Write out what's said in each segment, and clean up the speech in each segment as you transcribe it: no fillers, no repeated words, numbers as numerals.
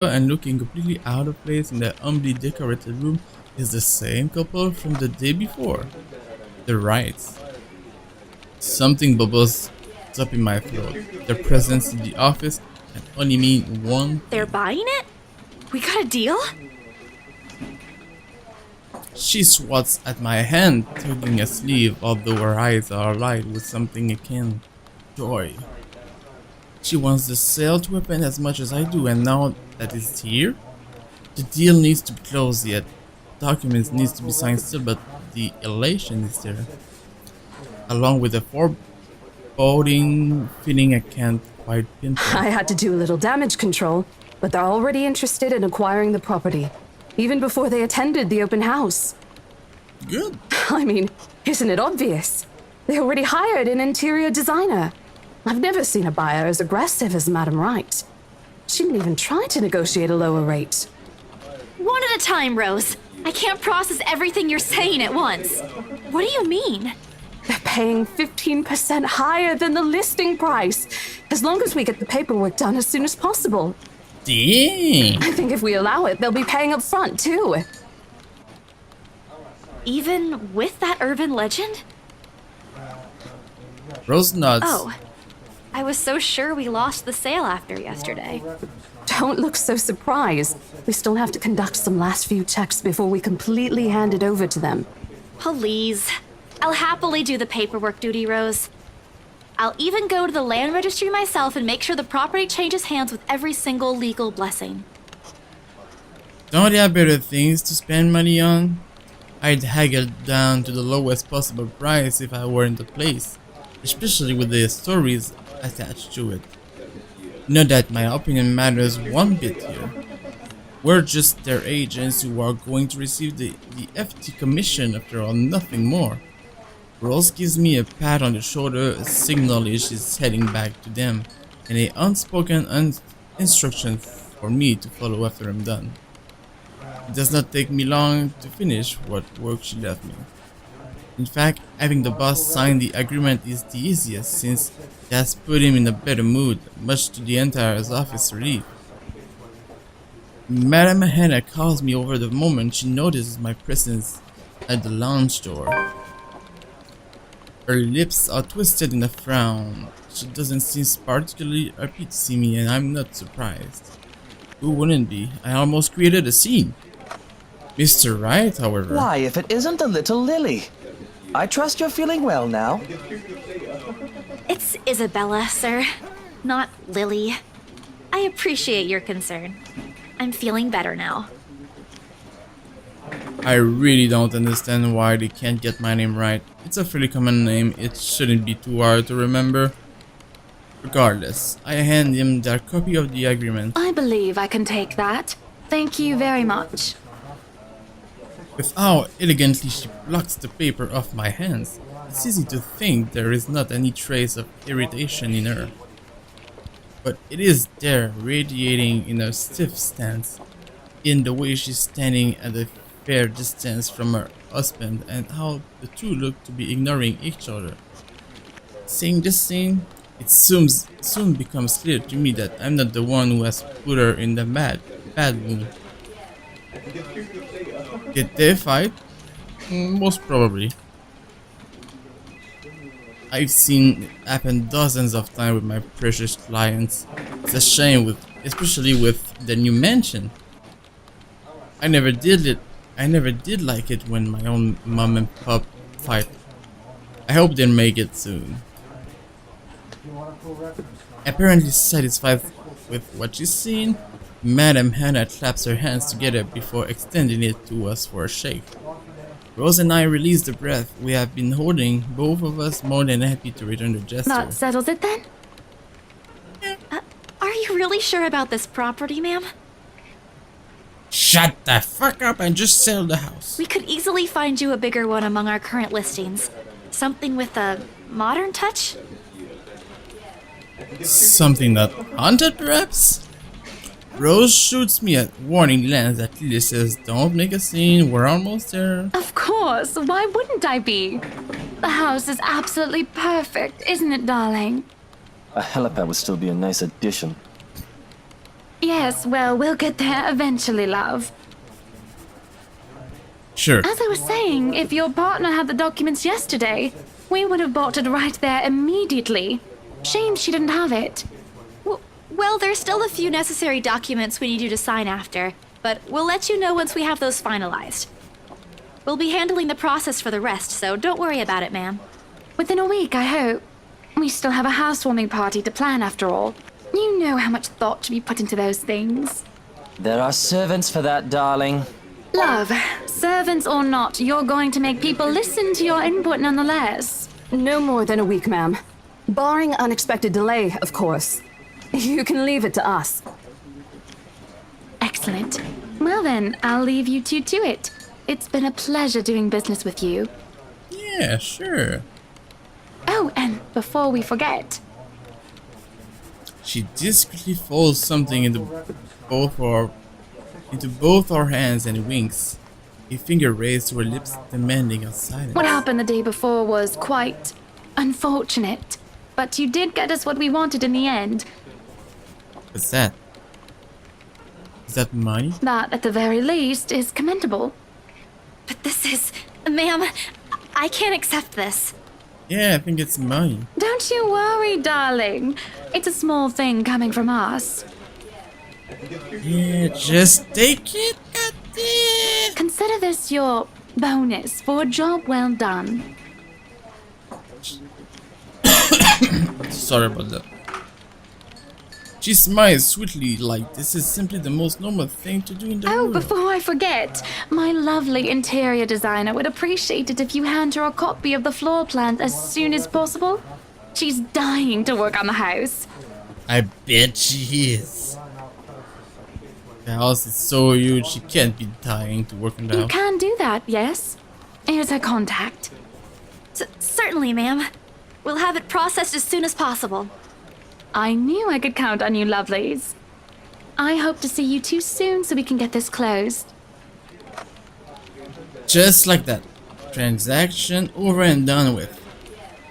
and looking completely out of place in the humbly decorated room is the same couple from the day before. The rights. Something bubbles up in my throat. Their presence in the office can only mean one They're thing. buying it? We got a deal? She swats at my hand, tugging a sleeve, although her eyes are alight with something akin joy. She wants the sale to happen as much as I do, and now that it's here, the deal needs to be closed yet. Documents needs to be signed still, but the elation is there, along with a foreboding feeling I can't quite pinpoint. I had to do a little damage control, but they're already interested in acquiring the property, even before they attended the open house. Good. I mean, isn't it obvious? They already hired an interior designer. I've never seen a buyer as aggressive as Madame Wright. She didn't even try to negotiate a lower rate. One at a time, Rose. I can't process everything you're saying at once. What do you mean? They're paying 15% higher than the listing price, as long as we get the paperwork done as soon as possible. Dang. I think if we allow it, they'll be paying up front, too. Even with that urban legend? Rose nods. Oh, I was so sure we lost the sale after yesterday. Don't look so surprised. We still have to conduct some last few checks before we completely hand it over to them. Please. I'll happily do the paperwork duty, Rose. I'll even go to the land registry myself and make sure the property changes hands with every single legal blessing. Don't they have better things to spend money on? I'd haggle down to the lowest possible price if I were in the place, especially with the stories attached to it. Not that my opinion matters one bit here. We're just their agents who are going to receive the FT commission after all, nothing more. Rose gives me a pat on the shoulder, a signal she's heading back to them, and a unspoken instruction for me to follow after I'm done. It does not take me long to finish what work she left me. In fact, having the boss sign the agreement is the easiest since it has put him in a better mood, much to the entire office relief. Madame Hannah calls me over the moment she notices my presence at the lounge door. Her lips are twisted in a frown. She doesn't seem particularly happy to see me, and I'm not surprised. Who wouldn't be? I almost created a scene. Mr. Wright, however. Why, if it isn't the little Lily? I trust you're feeling well now. It's Isabella, sir, not Lily. I appreciate your concern. I'm feeling better now. I really don't understand why they can't get my name right. It's a fairly common name, it shouldn't be too hard to remember. Regardless, I hand him their copy of the agreement. I believe I can take that. Thank you very much. With how elegantly she plucks the paper off my hands, it's easy to think there is not any trace of irritation in her. But it is there, radiating in her stiff stance, in the way she's standing at a fair distance from her husband, and how the two look to be ignoring each other. Seeing this scene, it soon becomes clear to me that I'm not the one who has put her in the bad mood. Did they fight? Most probably. I've seen it happen dozens of times with my precious clients. It's a shame, especially with the new mansion. I never did like it when my own mom and pop fight. I hope they make it soon. Apparently satisfied with what she's seen, Madame Hannah claps her hands together before extending it to us for a shake. Rose and I release the breath we have been holding, both of us more than happy to return the gesture. That settles it then? Are you really sure about this property, ma'am? Shut the fuck up and just sell the house. We could easily find you a bigger one among our current listings. Something with a modern touch? Something not haunted, perhaps? Rose shoots me a warning glance that clearly says, "Don't make a scene, we're almost there." Of course, why wouldn't I be? The house is absolutely perfect, isn't it, darling? A helipad would still be a nice addition. Yes, well, we'll get there eventually, love. Sure. As I was saying, if your partner had the documents yesterday, we would have bought it right there immediately. Shame she didn't have it. Well, there's still a few necessary documents we need you to sign after, but we'll let you know once we have those finalized. We'll be handling the process for the rest, so don't worry about it, ma'am. Within a week, I hope. We still have a housewarming party to plan after all. You know how much thought should be put into those things. There are servants for that, darling. Love, servants or not, you're going to make people listen to your input nonetheless. No more than a week, ma'am. Barring unexpected delay, of course. You can leave it to us. Excellent. Well then, I'll leave you two to it. It's been a pleasure doing business with you. Yeah, sure. Oh, and before we forget, She discreetly folds something into both our hands and winks, a finger raised to her lips, demanding a silence. what happened the day before was quite unfortunate. But you did get us what we wanted in the end. What's that? Is that money? That, at the very least, is commendable. But this is... Ma'am, I can't accept this. Yeah, I think it's money. Don't you worry, darling. It's a small thing coming from us. Yeah, just take it. Goddamn. Consider this your bonus for a job well done. Sorry about that. She smiles sweetly, like this is simply the most normal thing to do in the Oh, world. before I forget, my lovely interior designer would appreciate it if you hand her a copy of the floor plans as soon as possible. She's dying to work on the house. I bet she is. The house is so huge, she can't be dying to work on the You house. can do that, yes? Here's her contact. Certainly, ma'am. We'll have it processed as soon as possible. I knew I could count on you, lovelies. I hope to see you two soon so we can get this closed. Just like that. Transaction over and done with.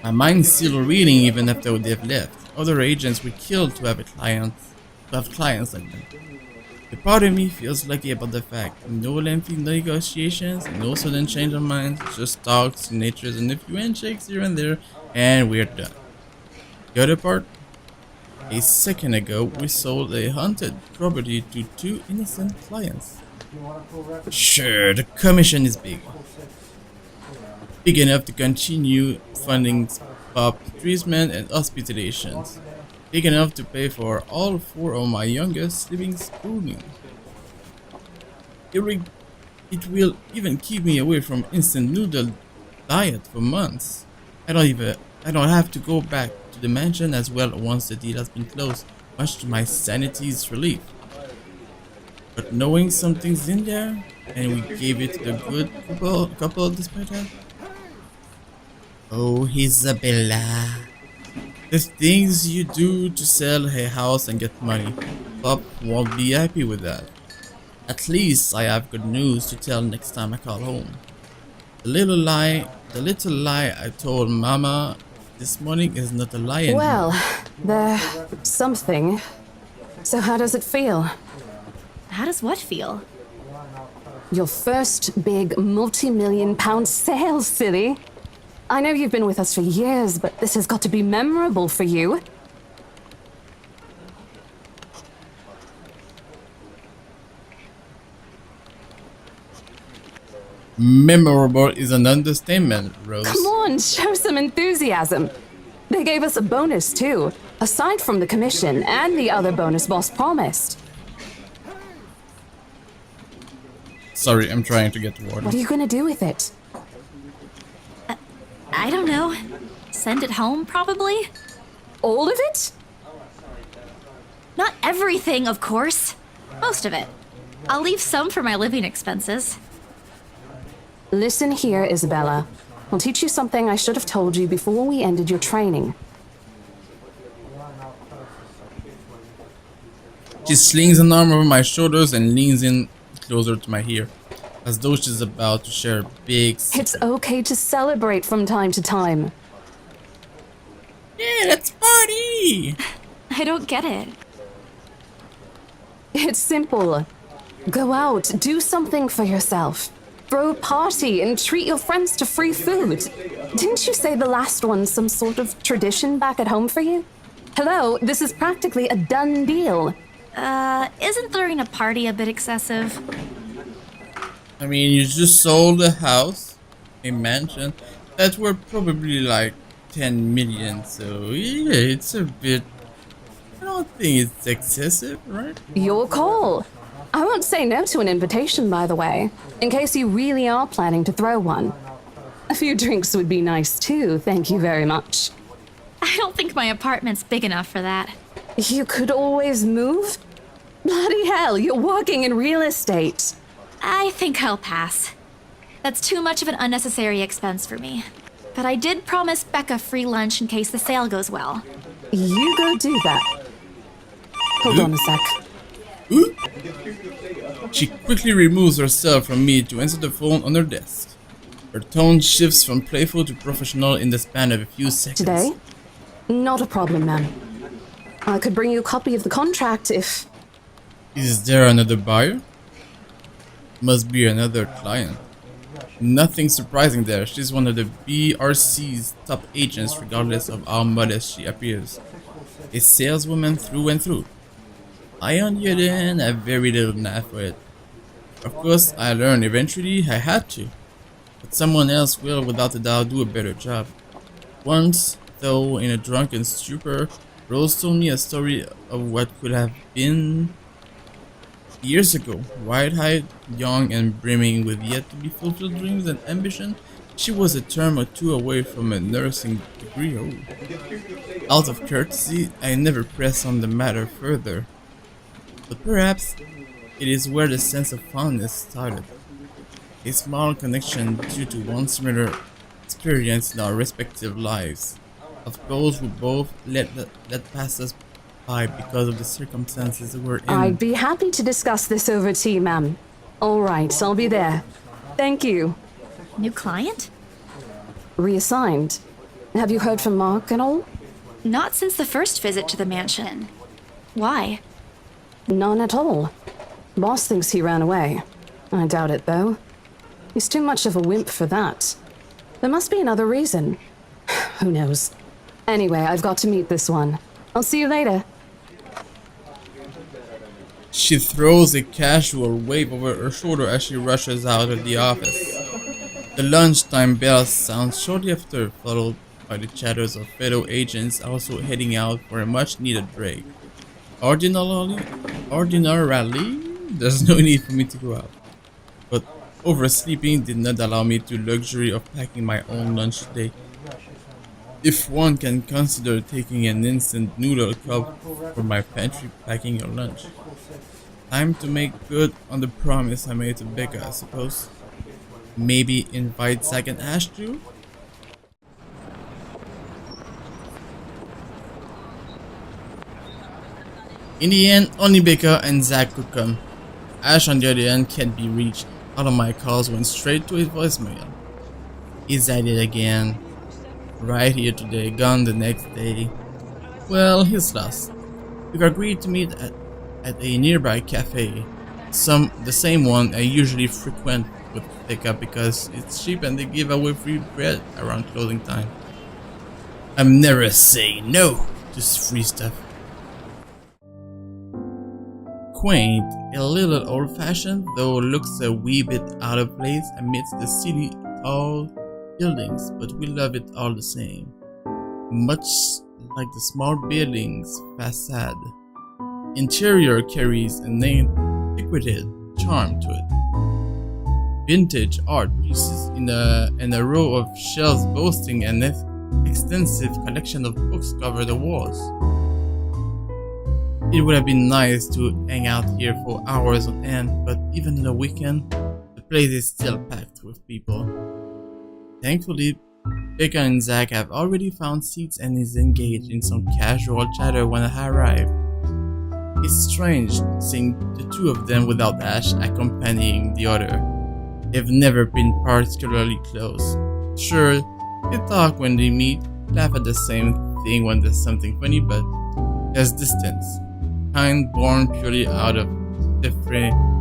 My mind's still reading even after they've left. Other agents were killed to have clients like them. The part of me feels lucky about the fact. No lengthy negotiations, no sudden change of minds, just talks, signatures, and a few handshakes here and there, and we're done. The other part? A second ago, we sold a haunted property to 2 innocent clients. Sure, the commission is big. Big enough to continue funding pub treatment and hospitalizations. Big enough to pay for all 4 of my youngest living spooning. It will even keep me away from instant noodle diet for months. I don't have to go back to the mansion as well once the deal has been closed, much to my sanity's relief. But knowing something's in there, and we gave it the good couple despite that. Oh, Isabella. The things you do to sell a house and get money. Pop won't be happy with that. At least I have good news to tell next time I call home. The little lie I told Mama this morning is not a lie anymore. Well, there's something. So how does it feel? How does what feel? Your first big multi-million-pound sale, silly. I know you've been with us for years, but this has got to be memorable for you. Memorable is an understatement, Rose. Come on, show some enthusiasm. They gave us a bonus, too, aside from the commission and the other bonus boss promised. Sorry, I'm trying to get to water. What are you gonna do with it? I don't know. Send it home, probably? All of it? Not everything, of course. Most of it. I'll leave some for my living expenses. Listen here, Isabella. I'll teach you something I should have told you before we ended your training. She slings an arm over my shoulders and leans in closer to my ear, as though she's about to share a big secret. It's okay to celebrate from time to time. Yeah, let's party! I don't get it. It's simple. Go out, do something for yourself. Throw a party and treat your friends to free food. Didn't you say the last one's some sort of tradition back at home for you? Hello, this is practically a done deal. Isn't throwing a party a bit excessive? I mean, you just sold a house, a mansion, that were probably like 10 million, so yeah, it's a bit... I don't think it's excessive, right? Your call. I won't say no to an invitation, by the way, in case you really are planning to throw one. A few drinks would be nice too, thank you very much. I don't think my apartment's big enough for that. You could always move? Bloody hell, you're working in real estate. I think I'll pass. That's too much of an unnecessary expense for me. But I did promise Becca free lunch in case the sale goes well. You go do that. Hold on a sec. She quickly removes herself from me to answer the phone on her desk. Her tone shifts from playful to professional in the span of a few seconds. Today? Not a problem, ma'am. I could bring you a copy of the contract if... Is there another buyer? Must be another client. Nothing surprising there. She's one of the BRC's top agents regardless of how modest she appears. A saleswoman through and through. I, on the other hand, have very little knack for it. Of course, I learned eventually I had to. But someone else will, without a doubt, do a better job. Once, though, in a drunken stupor, Rose told me a story of what could have been years ago. Wide-eyed, young, and brimming with yet-to-be-fulfilled dreams and ambition, she was a term or two away from a nursing degree. Oh. Out of courtesy, I never pressed on the matter further. But perhaps it is where the sense of fondness started. A small connection due to one similar experience in our respective lives. Of course, we both let pass us by because of the circumstances we're in. I'd be happy to discuss this over tea, ma'am. All right, I'll be there. Thank you. New client? Reassigned. Have you heard from Mark at all? Not since the first visit to the mansion. Why? None at all. Boss thinks he ran away. I doubt it, though. He's too much of a wimp for that. There must be another reason. Who knows? Anyway, I've got to meet this one. I'll see you later. She throws a casual wave over her shoulder as she rushes out of the office. The lunchtime bell sounds shortly after, followed by the chatters of fellow agents also heading out for a much-needed break. Ordinarily, there's no need for me to go out. But oversleeping did not allow me the luxury of packing my own lunch today. If one can consider taking an instant noodle cup for my pantry packing your lunch. Time to make good on the promise I made to Becca, I suppose. Maybe invite Zach and Ash too? In the end, only Becca and Zach could come. Ash, on the other hand, can't be reached. All of my calls went straight to his voicemail. He's at it again. Right here today, gone the next day. Well, he's lost. We've agreed to meet at a nearby cafe. The same one I usually frequent with Becca because it's cheap and they give away free bread around closing time. I'm never saying no to free stuff. Quaint, a little old-fashioned, though looks a wee bit out of place amidst the city tall buildings, but we love it all the same. Much like the small building's facade, interior carries an antiquated charm to it. Vintage art pieces in a row of shelves boasting an extensive collection of books cover the walls. It would have been nice to hang out here for hours on end, but even on the weekend, the place is still packed with people. Thankfully, Becca and Zach have already found seats and is engaged in some casual chatter when I arrive. It's strange seeing the two of them without Ash accompanying the other. They've never been particularly close. Sure, they talk when they meet, laugh at the same thing when there's something funny, but there's distance. Kind born purely out of the free.